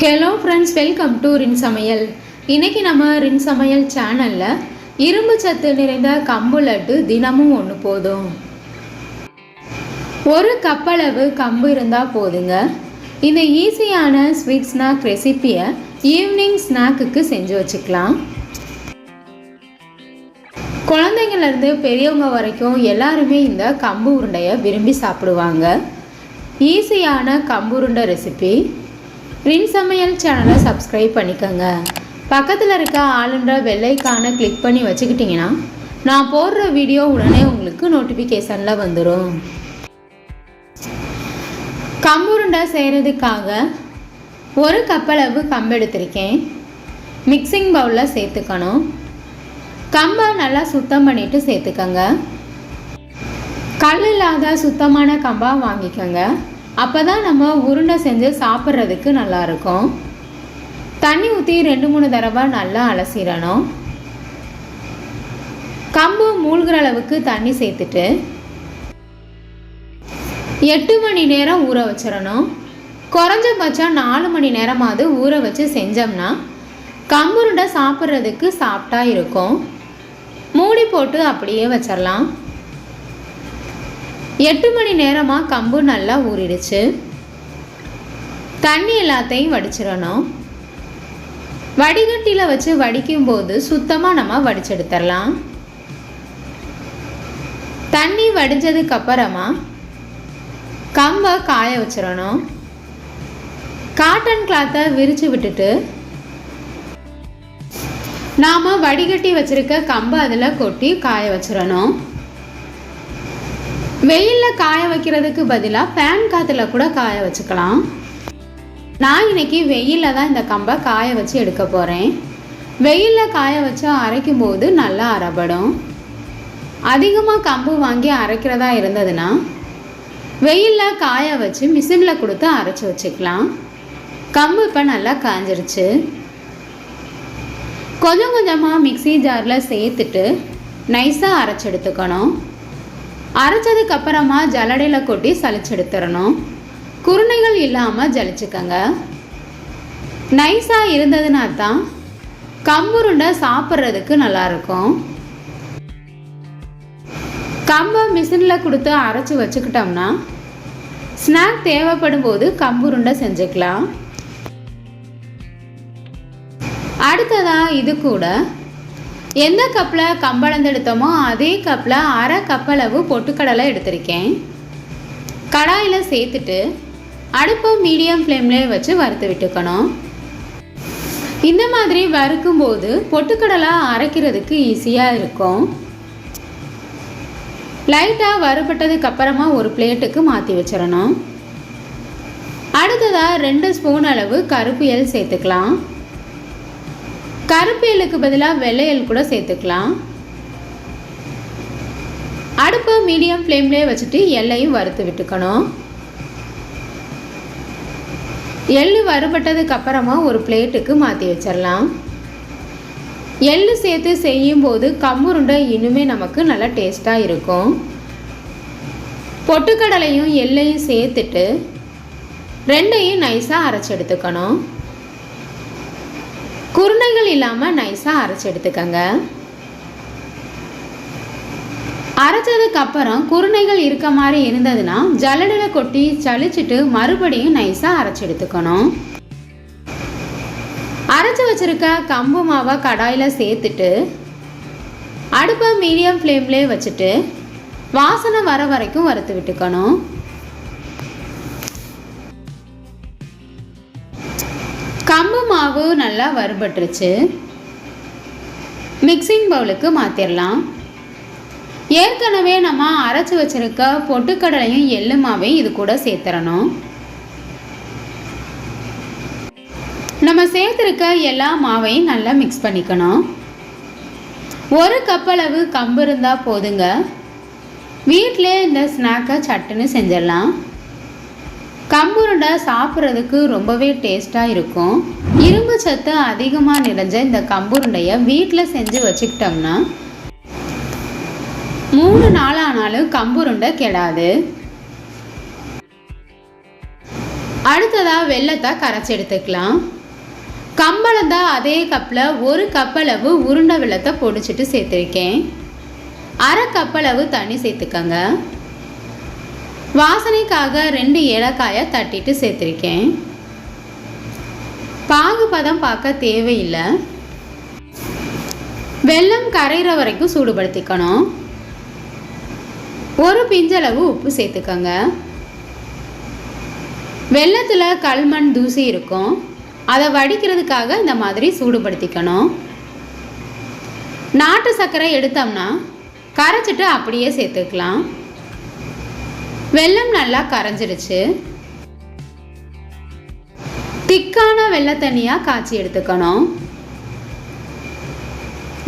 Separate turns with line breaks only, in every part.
Hello friends, welcome to ரின் சமையல். இன்றைக்கி நம்ம ரின் சமையல் சேனலில் இரும்பு சத்து நிறைந்த கம்பு லட்டு தினமும் ஒன்று போதும். ஒரு கப்பளவு கம்பு இருந்தால் போதுங்க. இந்த ஈஸியான ஸ்வீட் ஸ்நாக் ரெசிப்பியை ஈவினிங் ஸ்நாக்குக்கு செஞ்சு வச்சுக்கலாம். குழந்தைங்கள்லேருந்து பெரியவங்க வரைக்கும் எல்லாருமே இந்த கம்பு உருண்டையை விரும்பி சாப்பிடுவாங்க. ஈஸியான கம்பு உருண்டை ரெசிபி. ரின் சமையல் சேனலை சப்ஸ்கிரைப் பண்ணிக்கோங்க. பக்கத்தில் இருக்க ஆளுன்ற பெல்லைக்கானை கிளிக் பண்ணி வச்சுக்கிட்டிங்கன்னா நான் போடுற வீடியோ உடனே உங்களுக்கு நோட்டிஃபிகேஷனில் வந்துடும். கம்பு உருண்டை செய்கிறதுக்காக ஒரு கப்பளவு கம்பு எடுத்திருக்கேன். மிக்சிங் பவுலில் சேர்த்துக்கணும். கம்பை நல்லா சுத்தம் பண்ணிவிட்டு சேர்த்துக்கோங்க. கல் இல்லாத சுத்தமான கம்பாக வாங்கிக்கோங்க. அப்போ தான் நம்ம உருண்டை செஞ்சு சாப்பிட்றதுக்கு நல்லாயிருக்கும். தண்ணி ஊற்றி 2-3 தடவை நல்லா அலசிடணும். கம்பு மூழ்கிற அளவுக்கு தண்ணி சேர்த்துட்டு 8 மணி நேரம் ஊற வச்சிடணும். குறைஞ்சபட்சம் 4 மணி நேரமாவது ஊற வச்சு செஞ்சோம்னா கம்பு உருண்டை சாப்பிட்றதுக்கு சாஃப்டாக இருக்கும். மூடி போட்டு அப்படியே வச்சிடலாம். 8 மணி நேரமாக கம்பு நல்லா ஊறிடுச்சு. தண்ணி எல்லாத்தையும் வடிச்சிடணும். வடிகட்டியில் வச்சு வடிக்கும்போது சுத்தமாக நம்ம வடிச்செடுத்துடலாம். தண்ணி வடிஞ்சதுக்கப்புறமா கம்பை காய வச்சிடணும். காட்டன் கிளாத்தை விரித்து விட்டுட்டு நாம் வடிகட்டி வச்சுருக்க கம்பை அதில் கொட்டி காய வச்சிடணும். வெயிலில் காய வைக்கிறதுக்கு பதிலாக ஃபேன் காற்றுல கூட காய வச்சுக்கலாம். நான் இன்றைக்கி வெயிலில் தான் இந்த கம்பை காய வச்சு எடுக்க போகிறேன். வெயிலில் காய வச்சு அரைக்கும் போது நல்லா அரைப்படும். அதிகமாக கம்பு வாங்கி அரைக்கிறதா இருந்ததுன்னா வெயிலில் காய வச்சு மிஷினில் கொடுத்து அரைச்சி வச்சுக்கலாம். கம்பு இப்போ நல்லா காஞ்சிருச்சு. கொஞ்சம் கொஞ்சமாக மிக்ஸி ஜாரில் சேர்த்துட்டு நைஸாக அரைச்சி எடுத்துக்கணும். அரைச்சதுக்கப்புறமா ஜல்லடையில் கொட்டி சளிச்செடுத்துடணும். குருணைகள் இல்லாமல் ஜலிச்சுக்கங்க. நைஸாக இருந்ததுனா தான் கம்புருண்டை சாப்பிட்றதுக்கு நல்லாயிருக்கும். கம்பை மிஷினில் கொடுத்து அரைச்சி வச்சுக்கிட்டோம்னா ஸ்நாக் தேவைப்படும் போது கம்புருண்டை செஞ்சுக்கலாம். அடுத்ததாக இது கூட எந்த கப்பில் கம்பளந்து எடுத்தோமோ அதே கப்பில் அரை கப்பளவு பொட்டுக்கடலை எடுத்திருக்கேன். கடாயில் சேர்த்துட்டு அடுப்பை மீடியம் ஃப்ளேமில் வச்சு வறுத்து விட்டுக்கணும். இந்த மாதிரி வறுக்கும்போது பொட்டுக்கடலை அரைக்கிறதுக்கு ஈஸியாக இருக்கும். லைட்டாக வறுபட்டதுக்கு அப்புறமா ஒரு பிளேட்டுக்கு மாற்றி வச்சிடணும். அடுத்ததாக 2 ஸ்பூன் அளவு கருப்பு எள் சேர்த்துக்கலாம். கருப்பு எள்ளுக்கு பதிலாக வெள்ளை எள் கூட சேர்த்துக்கலாம். அடுப்பை மீடியம் ஃப்ளேம்லேயே வச்சுட்டு எள்ளையும் வறுத்து விட்டுக்கணும். எள்ளு வறுபட்டதுக்கு அப்புறமா ஒரு பிளேட்டுக்கு மாற்றி வச்சிடலாம். எள்ளு சேர்த்து செய்யும்போது கம்புருண்டை இன்னுமே நமக்கு நல்லா டேஸ்ட்டாக இருக்கும். பொட்டுக்கடலையும் எள்ளையும் சேர்த்துட்டு ரெண்டையும் நைஸாக அரைச்சி எடுத்துக்கணும். குருணைகள் இல்லாமல் நைஸாக அரைச்சி எடுத்துக்கங்க. அரைச்சதுக்கப்புறம் குருணைகள் இருக்க மாதிரி இருந்ததுன்னா ஜல்லடையில் கொட்டி சளிச்சிட்டு மறுபடியும் நைஸாக அரைச்சி எடுத்துக்கணும். அரைச்சி வச்சுருக்க கம்பு மாவை கடாயில் சேர்த்துட்டு அடுப்பை மீடியம் ஃப்ளேம்லேயே வச்சுட்டு வாசனை வர வரைக்கும் வறுத்து விட்டுக்கணும். கம்பு மாவு நல்லா வறுபட்டுருச்சு. மிக்சிங் பவுலுக்கு மாற்றிடலாம். ஏற்கனவே நம்ம அரைச்சி வச்சுருக்க பொட்டுக்கடலையும் எள்ளு மாவையும் இது கூட சேர்த்துடணும். நம்ம சேர்த்துருக்க எல்லா மாவையும் நல்லா மிக்ஸ் பண்ணிக்கணும். ஒரு கப்பளவு கம்பு இருந்தால் போதுங்க. வீட்டிலே இந்த ஸ்நாக்கை சட்டுன்னு செஞ்சிடலாம். கம்புருண்டை சாப்பிட்றதுக்கு ரொம்பவே டேஸ்ட்டாக இருக்கும். இரும்பு சத்து அதிகமாக நிறைஞ்ச இந்த கம்புருண்டையை வீட்டில் செஞ்சு வச்சுக்கிட்டோம்னா 3 நாள் ஆனாலும் கம்புருண்டை கெடாது. அடுத்ததாக வெல்லத்தை கரைச்சி எடுத்துக்கலாம். கம்பளந்தா அதே கப்பில் 1 கப்பளவு உருண்டை வெல்லத்தை பொடிச்சிட்டு சேர்த்துருக்கேன். 1/2 கப்பளவு தண்ணி சேர்த்துக்கங்க. வாசனைக்காக 2 ஏலக்காயை தட்டிட்டு சேர்த்துருக்கேன். பாகுபதம் பார்க்க தேவையில்லை. வெல்லம் கரைகிற வரைக்கும் சூடுபடுத்திக்கணும். 1 பிஞ்சளவு உப்பு சேர்த்துக்கங்க. வெல்லத்தில் கல்மண் தூசி இருக்கும், அதை வடிக்கிறதுக்காக இந்த மாதிரி சூடுபடுத்திக்கணும். நாட்டு சர்க்கரை எடுத்தோம்னா கரைச்சிட்டு அப்படியே சேர்த்துக்கலாம். வெல்லம் நல்லா கரைஞ்சிருச்சு. திக்கான வெள்ளை தண்ணியாக காய்ச்சி எடுத்துக்கணும்.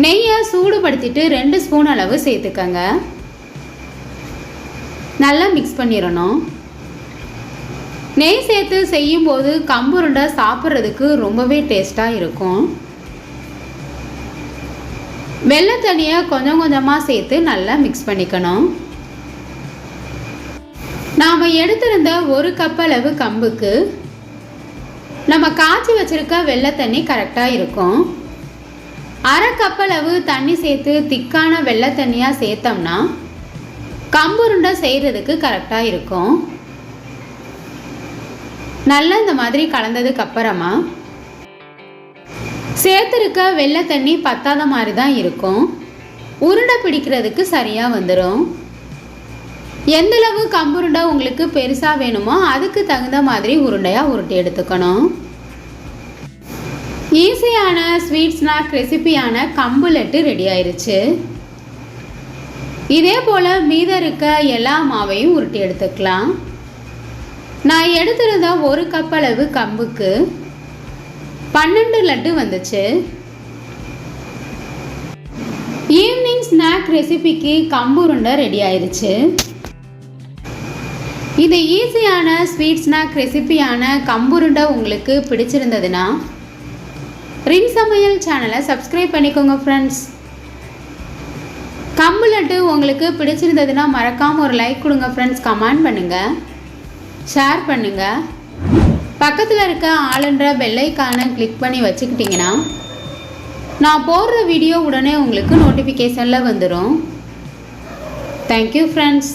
நெய்யை சூடுபடுத்திட்டு 2 ஸ்பூன் அளவு சேர்த்துக்கங்க. நல்லா மிக்ஸ் பண்ணிடணும். நெய் சேர்த்து செய்யும்போது கம்புருண்டை சாப்பிட்றதுக்கு ரொம்பவே டேஸ்ட்டாக இருக்கும். வெள்ளை தண்ணியை கொஞ்சம் கொஞ்சமாக சேர்த்து நல்லா மிக்ஸ் பண்ணிக்கணும். நாம் எடுத்திருந்த 1 கப்பளவு கம்புக்கு நம்ம காய்ச்சி வச்சுருக்க வெள்ளை தண்ணி கரெக்டாக இருக்கும். 1/2 கப்பளவு தண்ணி சேர்த்து திக்கான வெள்ளை தண்ணியாக சேர்த்தோம்னா கம்புருண்டை செய்கிறதுக்கு கரெக்டாக இருக்கும். நல்லா இந்த மாதிரி கலந்ததுக்கு அப்புறமா சேர்த்துருக்க வெள்ளை தண்ணி பத்தாத மாதிரி தான் இருக்கும். உருண்டை பிடிக்கிறதுக்கு சரியாக வந்துடும். எந்தளவு கம்புருண்டை உங்களுக்கு பெருசாக வேணுமோ அதுக்கு தகுந்த மாதிரி உருண்டையாக உருட்டி எடுத்துக்கணும். ஈஸியான ஸ்வீட் ஸ்நாக் ரெசிபியான கம்பு லட்டு ரெடி ஆயிடுச்சு. இதே போல் மீதம் இருக்க எல்லா மாவையும் உருட்டி எடுத்துக்கலாம். நான் எடுத்திருந்த 1 கப்பளவு கம்புக்கு 12 லட்டு வந்துச்சு. ஈவினிங் ஸ்நாக் ரெசிபிக்கு கம்பு உருண்டை ரெடி ஆயிடுச்சு. இது ஈஸியான ஸ்வீட் ஸ்நாக் ரெசிபியான கம்புருண்டை உங்களுக்கு பிடிச்சிருந்ததுன்னா ரின் சமையல் சேனலை சப்ஸ்கிரைப் பண்ணிக்கோங்க ஃப்ரெண்ட்ஸ். கம்பு லட்டு உங்களுக்கு பிடிச்சிருந்ததுன்னா மறக்காமல் ஒரு லைக் கொடுங்க ஃப்ரெண்ட்ஸ். கமெண்ட் பண்ணுங்கள், ஷேர் பண்ணுங்கள். பக்கத்தில் இருக்க ஆளுன்ற பெல் ஐகானை கிளிக் பண்ணி வச்சுக்கிட்டிங்கன்னா நான் போடுற வீடியோ உடனே உங்களுக்கு நோட்டிஃபிகேஷனில் வந்துடும். Thank you friends.